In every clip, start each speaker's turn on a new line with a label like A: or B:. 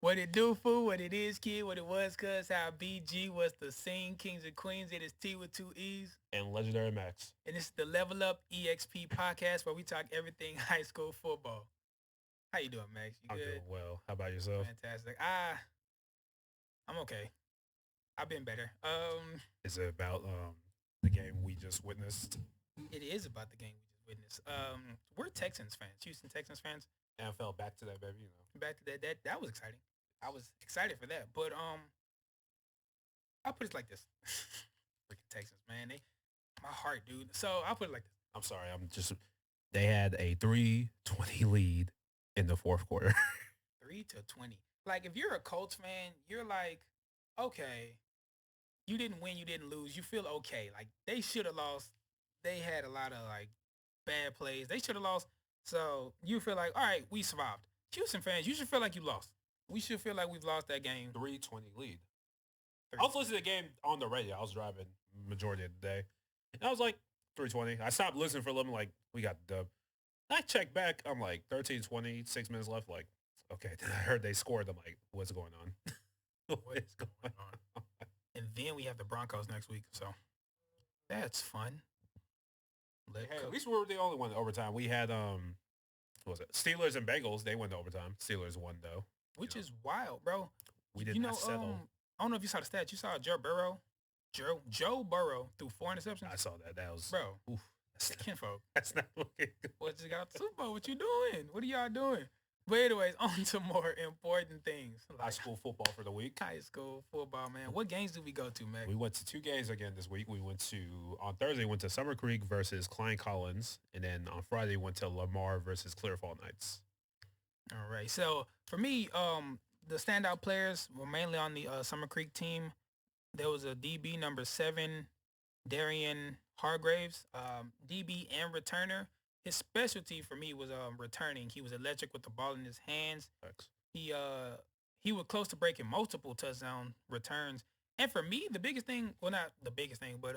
A: What it do, fool? What it is, kid? What it was, cuz? How BG was the scene, kings and queens. It is T with two E's.
B: And Legendary Max.
A: And this is the Level Up EXP podcast where we talk everything high school football. How you doing, Max? You
B: I'm doing
A: good?
B: well. How about yourself?
A: Fantastic. I'm okay. I've been better.
B: Is it about the game we just witnessed?
A: It is about the game we just witnessed. We're Texans fans, Houston Texans fans.
B: NFL back to that baby,
A: Back to that was exciting. I was excited for that. But I'll put it like this. Freaking Texans, man. My heart, dude. So I'll put it like this.
B: I'm sorry. They had a 3-20 lead in the fourth quarter.
A: 3-20. Like, if you're a Colts fan, you're like, okay, you didn't win, you didn't lose. You feel okay. Like, they should have lost. They had a lot of, like, bad plays. They should have lost. So you feel like, all right, we survived. Houston fans, you should feel like you lost. We should feel like we've lost that game.
B: 3-20 lead. I was listening to the game on the radio. I was driving majority of the day. And I was like, 3-20. I stopped listening for a little bit, like, we got the dub. I checked back. I'm like, 13-20, 6 minutes left. Like, okay. Then I heard they scored. I'm like, what's going on?
A: What is going on? And then we have the Broncos next week. So that's fun.
B: Hey, at least we were the only one in overtime. We had, what was it? Steelers and Bengals. They went to overtime. Steelers won, though.
A: Which is wild, bro.
B: We did not settle.
A: I don't know if you saw the stats. You saw Joe Burrow threw 4 interceptions.
B: I saw that. That was,
A: bro.
B: Oof,
A: kinfolk.
B: That's not looking good.
A: What just got the Super Bowl? What you doing? What are y'all doing? But anyways, on to more important things.
B: Like high school football for the week.
A: High school football, man. What games did we go to, man?
B: We went to 2 games again this week. On Thursday, we went to Summer Creek versus Klein Collins. And then on Friday, we went to Lamar versus Clear Fall Knights.
A: All right. So for me, the standout players were mainly on the Summer Creek team. There was a DB number 7, Darian Hargraves, DB and returner. His specialty for me was returning. He was electric with the ball in his hands.
B: Thanks.
A: He was close to breaking multiple touchdown returns. And for me, the biggest thing, well, not the biggest thing, but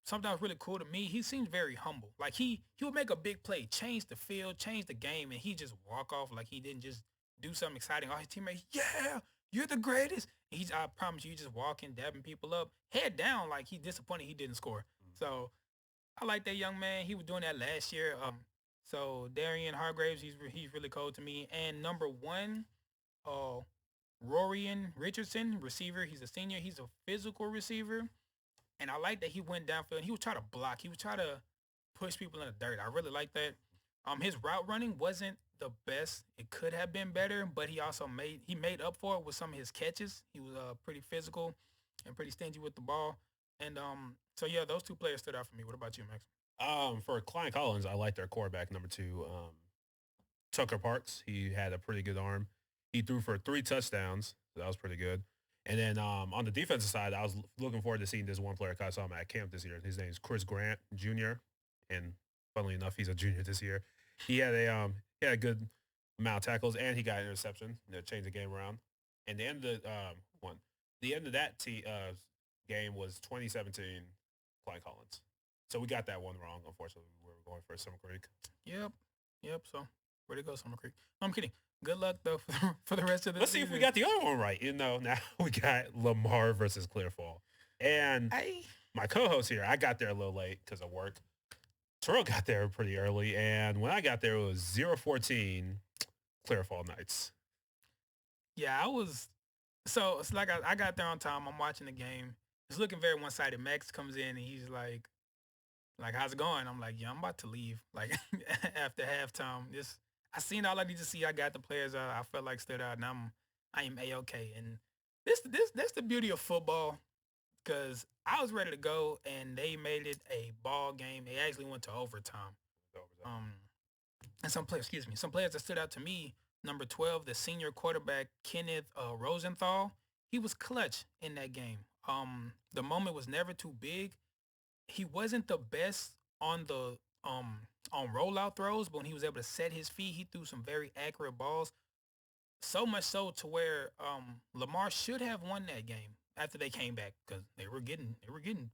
A: something that was really cool to me, he seemed very humble. Like he would make a big play, change the field, change the game, and he just walk off like he didn't just do something exciting. All his teammates, yeah, you're the greatest. I promise you, he just walking, dabbing people up, head down, like he disappointed he didn't score. So I like that young man. He was doing that last year. So Darian Hargraves, he's really cold to me. And number 1, Rorian Richardson, receiver. He's a senior. He's a physical receiver. And I like that he went downfield and he would try to block. He would try to push people in the dirt. I really like that. His route running wasn't the best. It could have been better, but he also made up for it with some of his catches. He was pretty physical and pretty stingy with the ball. And so yeah, those 2 players stood out for me. What about you, Max?
B: For Klein Collins, I like their quarterback number 2, Tucker Parks. He had a pretty good arm. He threw for 3 touchdowns. So that was pretty good. And then on the defensive side, I was looking forward to seeing this one player. I saw him at camp this year. His name is Chris Grant Jr. And funnily enough, he's a junior this year. He had a good amount of tackles, and he got an interception that changed the game around. And the end of that game was 2017 Klein Collins. So we got that one wrong, unfortunately. We were going for Summer Creek.
A: Yep. So where'd it go, Summer Creek? No, I'm kidding. Good luck, though, for the rest of the
B: Let's see if we got the other one right. Now we got Lamar versus Clear Fall. And my co-host here, I got there a little late because of work. Terrell got there pretty early. And when I got there, it was 0-14 Clear Fall Knights.
A: Yeah, I was. So it's like I got there on time. I'm watching the game. It's looking very one-sided. Max comes in, and he's like, how's it going? I'm like, yeah, I'm about to leave. Like, after halftime, I seen all I need to see. I got the players I felt like stood out, and I am A-okay. And that's the beauty of football, because I was ready to go, and they made it a ball game. They actually went to overtime. And some players that stood out to me, number 12, the senior quarterback, Kenneth Rosenthal, he was clutch in that game. The moment was never too big. He wasn't the best on the on rollout throws, but when he was able to set his feet, he threw some very accurate balls. So much so to where Lamar should have won that game after they came back, because they were getting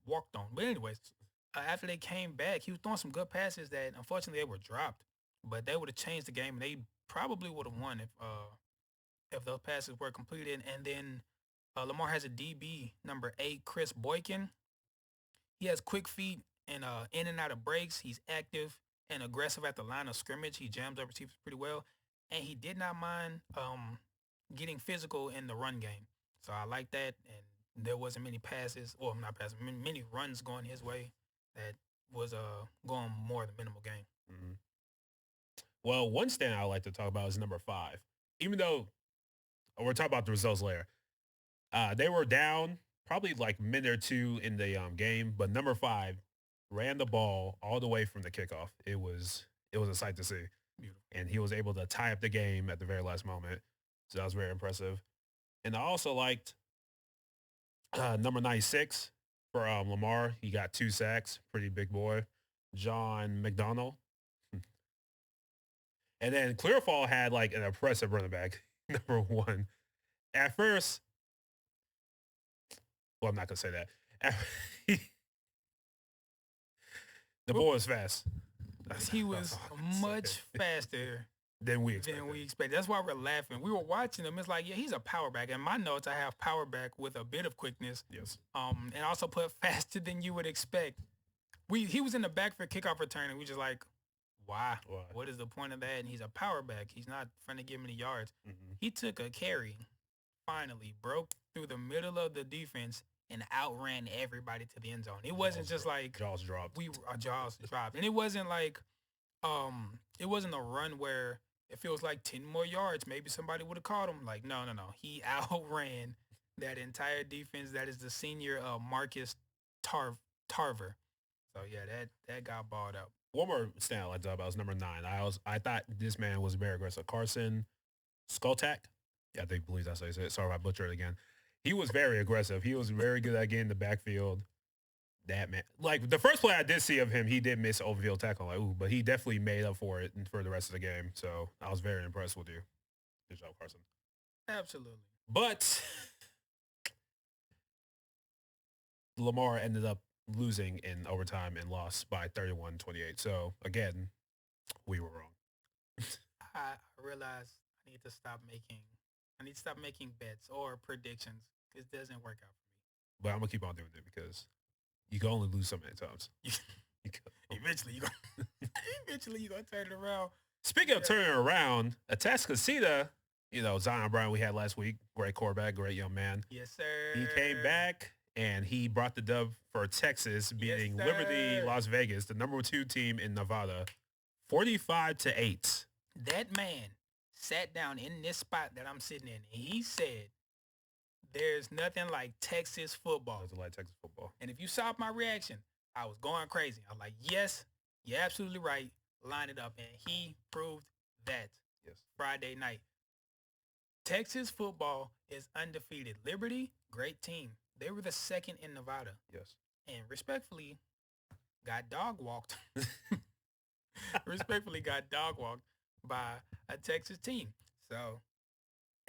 A: walked on. But anyways, after they came back, he was throwing some good passes that unfortunately they were dropped, but they would have changed the game, and they probably would have won if those passes were completed. And then Lamar has a DB, number 8, Chris Boykin. He has quick feet and in and out of breaks. He's active and aggressive at the line of scrimmage. He jams up receivers pretty well. And he did not mind getting physical in the run game. So I like that. And there wasn't many passes, or not passes, many runs going his way that was going more than minimal gain.
B: Mm-hmm. Well, one stand I like to talk about is number 5. Even though we're talking about the results later, they were down probably like a minute or two in the game, but number 5 ran the ball all the way from the kickoff. It was a sight to see.
A: Beautiful.
B: And he was able to tie up the game at the very last moment. So that was very impressive. And I also liked number 96 for Lamar. He got 2 sacks. Pretty big boy. John McDonald. And then Clearfall had like an impressive running back, number 1. At first, well, I'm not going to say that. The boy was fast.
A: He was much faster
B: than we expected.
A: That's why we're laughing. We were watching him. It's like, yeah, he's a power back. In my notes, I have power back with a bit of quickness.
B: Yes.
A: And also put faster than you would expect. He was in the back for kickoff return, and we just like, why? What is the point of that? And he's a power back. He's not trying to give many yards. Mm-hmm. He took a carry, finally broke through the middle of the defense and outran everybody to the end zone. It wasn't just like
B: jaws dropped.
A: Jaws dropped, and it wasn't like it wasn't a run where it feels like 10 more yards. Maybe somebody would have caught him. Like no. He outran that entire defense. That is the senior Marcus Tarver. So yeah, that got balled up.
B: One more stand I like to talk about was number 9. I thought this man was very aggressive. Carson Skoltak. Yeah, I believe that's how you say it. Sorry if I butchered it again. He was very aggressive. He was very good at getting the backfield. That man, like the first play I did see of him, he did miss an overfield tackle. Like, ooh, but he definitely made up for it for the rest of the game. So I was very impressed with you. Good job, Carson.
A: Absolutely.
B: But Lamar ended up losing in overtime and lost by 31-28. So again, we were wrong.
A: I realized I need to stop making bets or predictions. It doesn't work out for me.
B: But I'm gonna keep on doing it because you can only lose so many times.
A: Eventually you're gonna turn it around.
B: Speaking of turning around, Atascocita, Zion Brown we had last week, great quarterback, great young man.
A: Yes, sir.
B: He came back and he brought the dub for Texas, beating Liberty Las Vegas, the number 2 team in Nevada, 45-8.
A: That man sat down in this spot that I'm sitting in, and he said, there's nothing like Texas football.
B: Nothing like Texas football.
A: And if you saw my reaction, I was going crazy. I was like, yes, you're absolutely right. Line it up. And he proved that.
B: Yes.
A: Friday night. Texas football is undefeated. Liberty, great team. They were the 2nd in Nevada.
B: Yes.
A: And respectfully, got dog walked. By a Texas team. So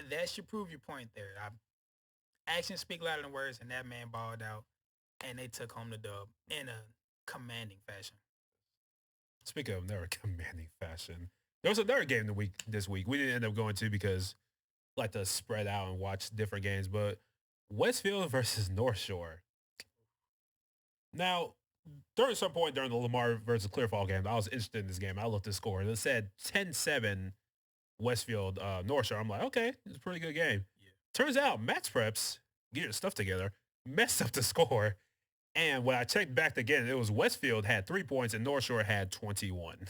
A: that should prove your point there. Actions speak louder than words, and that man balled out, and they took home the dub in a commanding fashion.
B: Speaking of another commanding fashion, there was another game this week. We didn't end up going to because I like to spread out and watch different games, but Westfield versus North Shore. Now, during some point during the Lamar versus Clearfall game, I was interested in this game. I looked at the score, and it said 10-7 Westfield North Shore. I'm like, okay, it's a pretty good game. Yeah. Turns out MaxPreps, get your stuff together, messed up the score. And when I checked back again, it was Westfield had 3 points and North Shore had 21.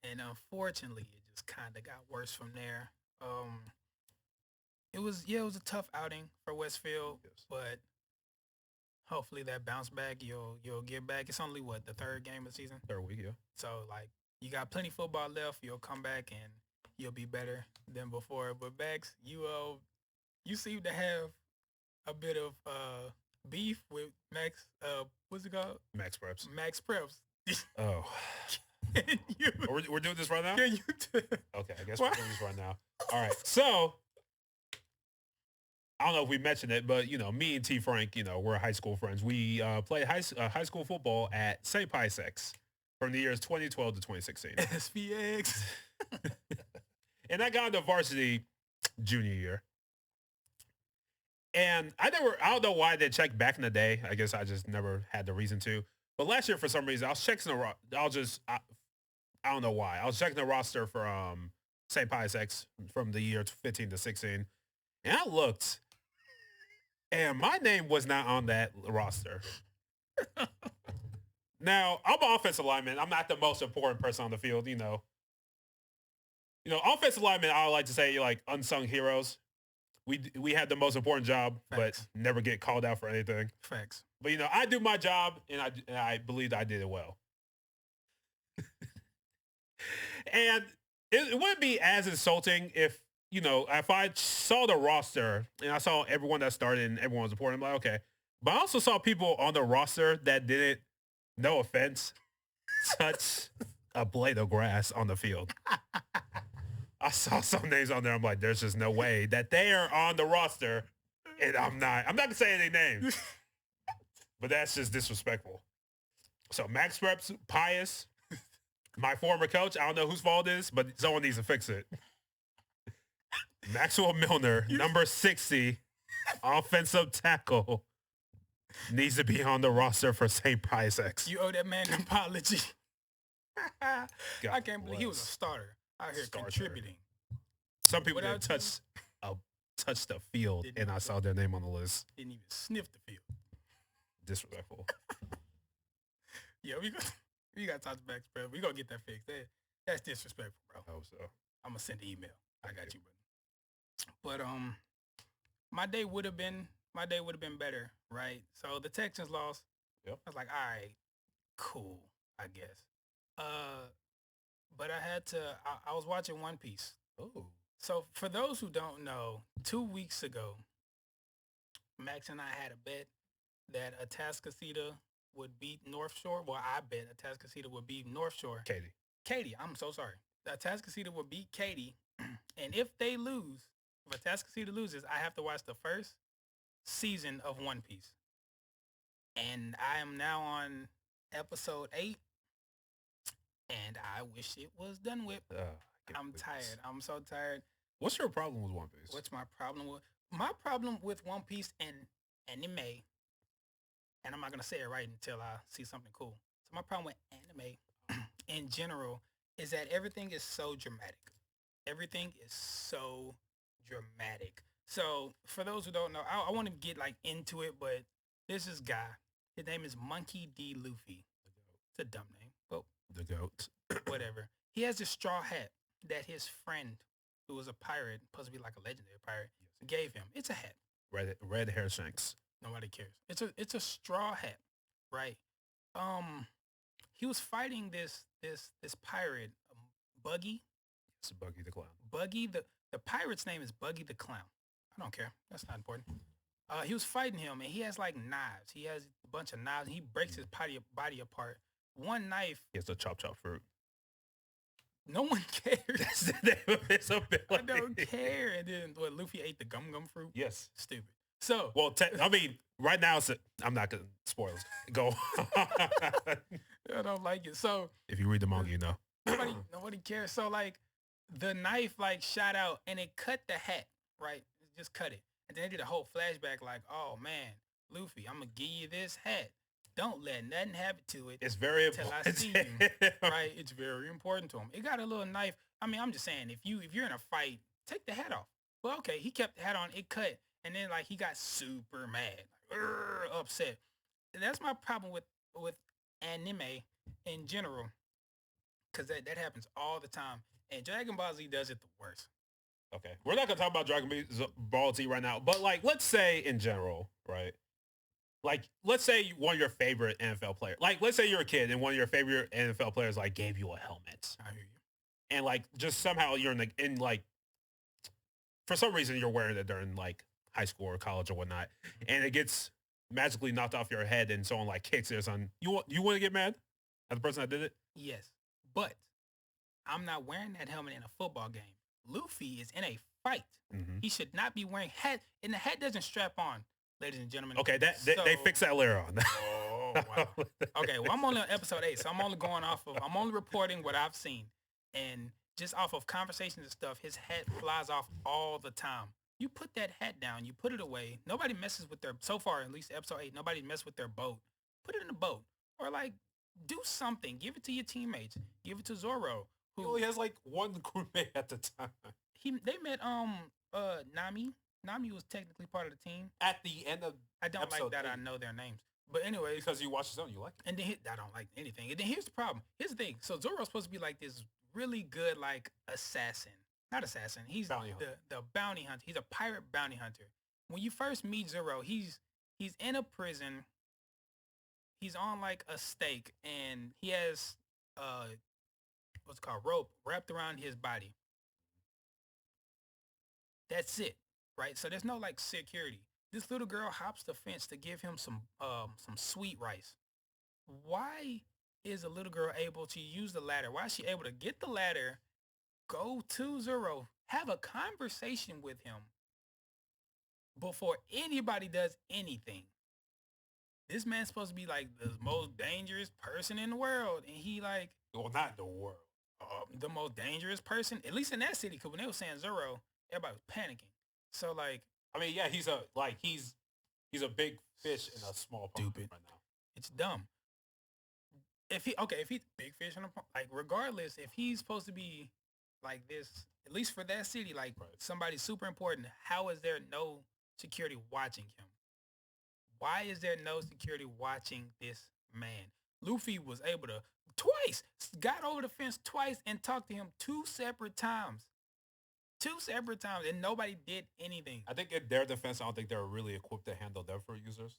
A: And unfortunately, it just kind of got worse from there. It was a tough outing for Westfield, yes. But hopefully that bounce back, you'll get back. It's only the 3rd game of the season?
B: 3rd week, yeah.
A: So you got plenty of football left. You'll come back and you'll be better than before. But Max, you seem to have a bit of beef with Max. What's it called?
B: MaxPreps.
A: MaxPreps.
B: Oh. We're doing this right now?
A: Can you
B: okay, I guess we're doing this right now. All right. So I don't know if we mentioned it, but me and T Frank, we're high school friends. We played high school football at St. Picex from the years 2012 to 2016.
A: SPX.
B: And I got into varsity junior year. And I don't know why I did check back in the day. I guess I just never had the reason to. But last year, for some reason, I was checking I don't know why. I was checking the roster for St. Pius X from the year 15 to 16. And I looked, and my name was not on that roster. Now, I'm an offensive lineman. I'm not the most important person on the field, you know. Offensive linemen, I like to say, like unsung heroes. We had the most important job,
A: Facts.
B: but never get called out for anything.
A: Facts.
B: But I do my job, and I believed I did it well. And it wouldn't be as insulting if I saw the roster and I saw everyone that started and everyone was important. I'm like, okay, but I also saw people on the roster that didn't, no offense, touch a blade of grass on the field. I saw some names on there. I'm like, there's just no way that they are on the roster, and I'm not gonna say any names, but that's just disrespectful. So MaxPreps, Pius, my former coach, I don't know whose fault it is, but someone needs to fix it. Maxwell Milner, number 60, offensive tackle, needs to be on the roster for St. Pius X.
A: You owe that man an apology. I can't believe he was a starter out here contributing.
B: Some people didn't touch the field, and I saw their name on the list.
A: Didn't even sniff the field.
B: Disrespectful.
A: Yeah, we got to talk to MaxPreps. We gonna get that fixed. That's disrespectful, bro.
B: I hope so.
A: I'm gonna send an email. I got you, brother. But my day would have been better, right? So the Texans lost.
B: Yep.
A: I was like, all right, cool, I guess. But I had to. I was watching One Piece.
B: Oh.
A: So for those who don't know, 2 weeks ago, Max and I had a bet that Atascocita would beat North Shore. Well, I bet Atascocita would beat North Shore. Katy, I'm so sorry. Atascocita would beat Katy. And if they lose, if Atascocita loses, I have to watch the first season of One Piece. And I am now on episode 8. And I wish it was done with. I'm tired. I'm so tired.
B: What's your problem with One Piece?
A: What's my problem with? My problem with One Piece and anime, and I'm not going to say it right until I see something cool. So my problem with anime in general is that everything is so dramatic. Everything is so dramatic. So for those who don't know, I want to get like into it, but there's this guy. His name is Monkey D. Luffy. It's a dumb name, but
B: the GOAT.
A: Whatever. He has this straw hat that his friend, who was a pirate, supposed to be like a legendary pirate, gave him. It's a hat.
B: Red hair shanks.
A: Nobody cares. It's a straw hat, right? He was fighting this pirate, Buggy.
B: It's Buggy the Clown.
A: Buggy the pirate's name is Buggy the Clown. I don't care. That's not important. He was fighting him, and he has like knives. He has a bunch of knives. And he breaks his body apart. One knife.
B: He has the chop fruit.
A: No one cares.
B: That's the name of his ability.
A: I don't care. And then Luffy ate the gum fruit?
B: Yes.
A: Stupid. So.
B: Well, right now, I'm not going to spoil it. Go.
A: I don't like it. So.
B: If you read the manga, you know.
A: Nobody cares. So, like, the knife, like, shot out, and it cut the hat, right? It just cut it. And then they did a whole flashback, like, oh, man, Luffy, I'm going to give you this hat. Don't let nothing happen to it.
B: It's very important.
A: Until I see you, right? It's very important to him. It got a little knife. I mean, I'm just saying, if you're in a fight, take the hat off. Well, okay, he kept the hat on. It cut, and then like he got super mad, like, upset. And that's my problem with anime in general, because that happens all the time. And Dragon Ball Z does it the worst.
B: Okay, we're not gonna talk about Dragon Ball Z right now, but like, let's say in general, right? Like, let's say one of your favorite NFL players, like, let's say you're a kid and one of your favorite NFL players, like, gave you a helmet.
A: I hear you.
B: And, like, just somehow you're for some reason you're wearing it during, like, high school or college or whatnot. And it gets magically knocked off your head and someone, like, kicks it or something. You want to get mad at the person that did it?
A: Yes. But I'm not wearing that helmet in a football game. Luffy is in a fight.
B: Mm-hmm.
A: He should not be wearing hat. And the hat doesn't strap on. Ladies and gentlemen.
B: Okay, they fixed that later on.
A: Oh, wow. Okay, well, I'm only on episode 8, so I'm only reporting what I've seen. And just off of conversations and stuff, his hat flies off all the time. You put that hat down, you put it away. Nobody messes with their, so far, at least episode 8, nobody messed with their boat. Put it in the boat. Or like, do something. Give it to your teammates. Give it to Zoro.
B: He only has like one crewmate at the time.
A: They met Nami. Nami was technically part of the team.
B: At the end of
A: I don't like that
B: 8.
A: I know their names. But anyways.
B: Because you watch the show, you like it.
A: And then I don't like anything. And then here's the problem. Here's the thing. So Zoro's supposed to be like this really good like assassin. Not assassin. He's the bounty hunter. He's a pirate bounty hunter. When you first meet Zoro, he's in a prison. He's on like a stake and he has what's called rope wrapped around his body. That's it, right? So there's no like security. This little girl hops the fence to give him some sweet rice. Why is a little girl able to use the ladder? Why is she able to get the ladder, go to Zoro, have a conversation with him before anybody does anything? This man's supposed to be like the most dangerous person in the world, and he like,
B: well, not the world,
A: the most dangerous person, at least in that city. Because when they were saying Zoro, everybody was panicking. So like,
B: I mean, yeah, he's a big fish in a small pond right now.
A: It's dumb. If he's big fish in a pond, like regardless, if he's supposed to be like this, at least for that city, like somebody super important, how is there no security watching him? Why is there no security watching this man? Luffy was able to got over the fence twice and talked to him 2 separate times. 2 separate times, and nobody did anything.
B: I think in their defense, I don't think they're really equipped to handle Devil users.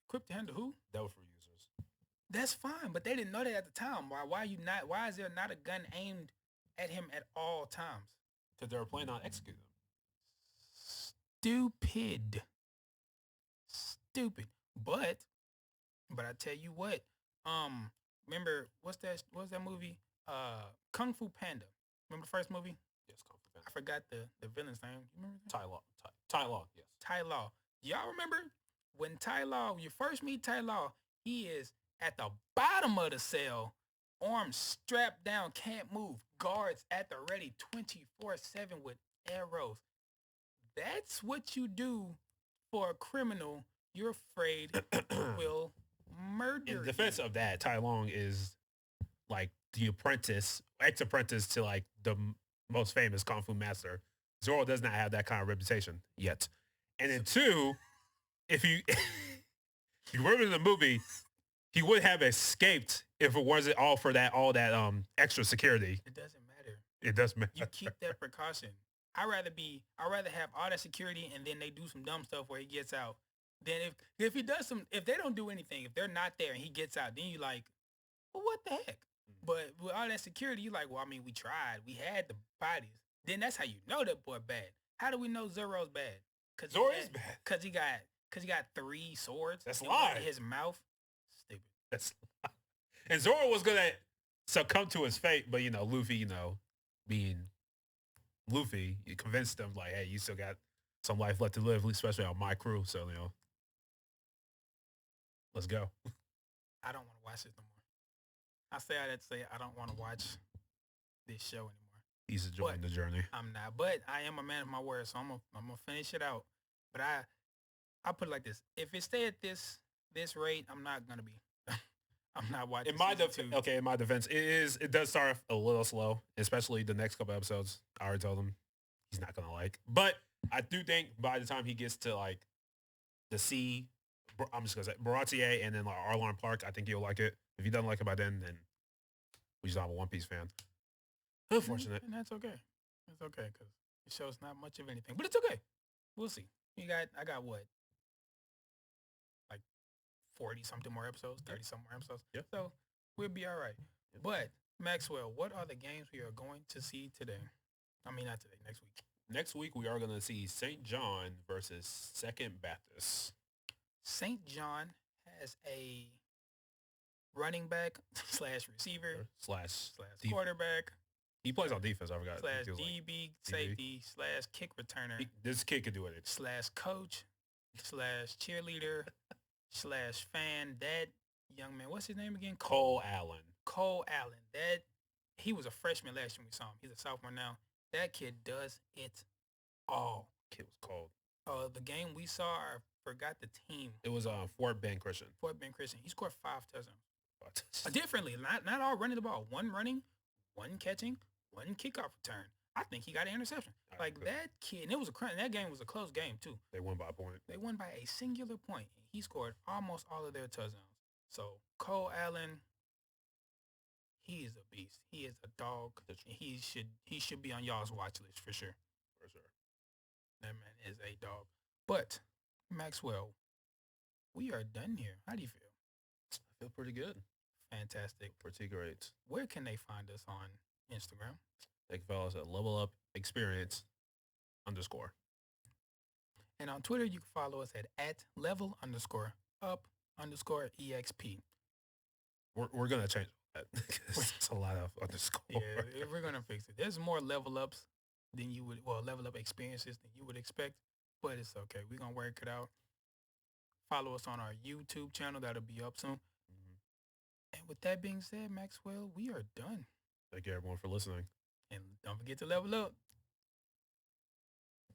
A: Equipped to handle who?
B: Devil users.
A: That's fine, but they didn't know that at the time. Why are you not? Why is there not a gun aimed at him at all times?
B: Because they were planning on executing him.
A: Stupid. But I tell you what. Remember what's that movie? Kung Fu Panda. Remember the first movie?
B: Yes, Kung Fu Panda.
A: I forgot the villain's name. You remember that?
B: Tai Law, yes.
A: Tai Law. Y'all remember when Tai Law, when you first meet Tai Law, he is at the bottom of the cell, arms strapped down, can't move, guards at the ready 24/7 with arrows. That's what you do for a criminal you're afraid will murder you.
B: In defense of that, Tai Long is like the ex-apprentice to like the most famous Kung Fu master. Zoro does not have that kind of reputation yet. And then 2, if you remember in the movie, he would have escaped if it wasn't all that extra security.
A: It doesn't matter.
B: It does matter.
A: You keep that precaution. I'd rather have all that security and then they do some dumb stuff where he gets out. Then if they don't do anything, if they're not there and he gets out, then you like, well, what the heck? But with all that security, you like, well, I mean, we tried. We had the bodies. Then that's how you know that boy bad. How do we know Zoro's bad?
B: Zoro is bad.
A: Because he got 3 swords.
B: That's lying.
A: In his mouth. Stupid.
B: That's lying. And Zoro was gonna succumb to his fate, but Luffy, being Luffy, he convinced him like, hey, you still got some life left to live, especially on my crew. So let's go.
A: I don't want to watch this no more. I say I had to say I don't want to watch this show anymore.
B: He's enjoying the journey.
A: I'm not, but I am a man of my word, so I'm gonna finish it out. But I put it like this: if it stay at this rate, I'm not gonna be. I'm not watching. In
B: my defense, it does start off a little slow, especially the next couple episodes. I already told him he's not gonna like, but I do think by the time he gets to like the sea, I'm just gonna say Baratier and then like Arlong Park, I think he'll like it. If he doesn't like it by then we just don't have a One Piece fan. Unfortunate.
A: And that's okay. It's okay because the show's not much of anything, but it's okay. We'll see. I got what? Like 40 something more episodes, 30 something more episodes.
B: Yep.
A: So we'll be all right. Yep. But Maxwell, what are the games we are going to see today? I mean, not today, next week.
B: Next week, we are going to see St. John versus Second Baptist.
A: St. John has a running back / receiver / quarterback.
B: He plays on defense, I forgot.
A: / DB, safety / kick returner.
B: This kid can do it.
A: / coach / cheerleader / fan. That young man, what's his name again?
B: Cole Allen.
A: Cole Allen. That he was a freshman last year when we saw him. He's a sophomore now. That kid does it all.
B: Kid was cold.
A: The game we saw, I forgot the team.
B: It was Fort Bend Christian.
A: Fort Bend Christian. He scored 5 touchdowns.
B: But
A: Differently, not all running the ball. One running, one catching, one kickoff return. I think he got an interception. Like that kid, and it was that game was a close game too.
B: They won by a point.
A: They won by a singular point. He scored almost all of their touchdowns. So Cole Allen, he is a beast. He is a dog. He should be on y'all's watch list for sure.
B: For sure.
A: That man is a dog. But Maxwell, we are done here. How do you feel?
B: I feel pretty good.
A: Fantastic.
B: Pretty great.
A: Where can they find us on Instagram?
B: They can follow us at Level Up Experience _.
A: And on Twitter, you can follow us at level_up_exp.
B: We're gonna change that because it's a lot of underscore.
A: Yeah, we're gonna fix it. There's more level ups than you would, level up experiences than you would expect, but it's okay. We're gonna work it out. Follow us on our YouTube channel. That'll be up soon. And with that being said, Maxwell, we are done.
B: Thank you everyone for listening.
A: And don't forget to level up.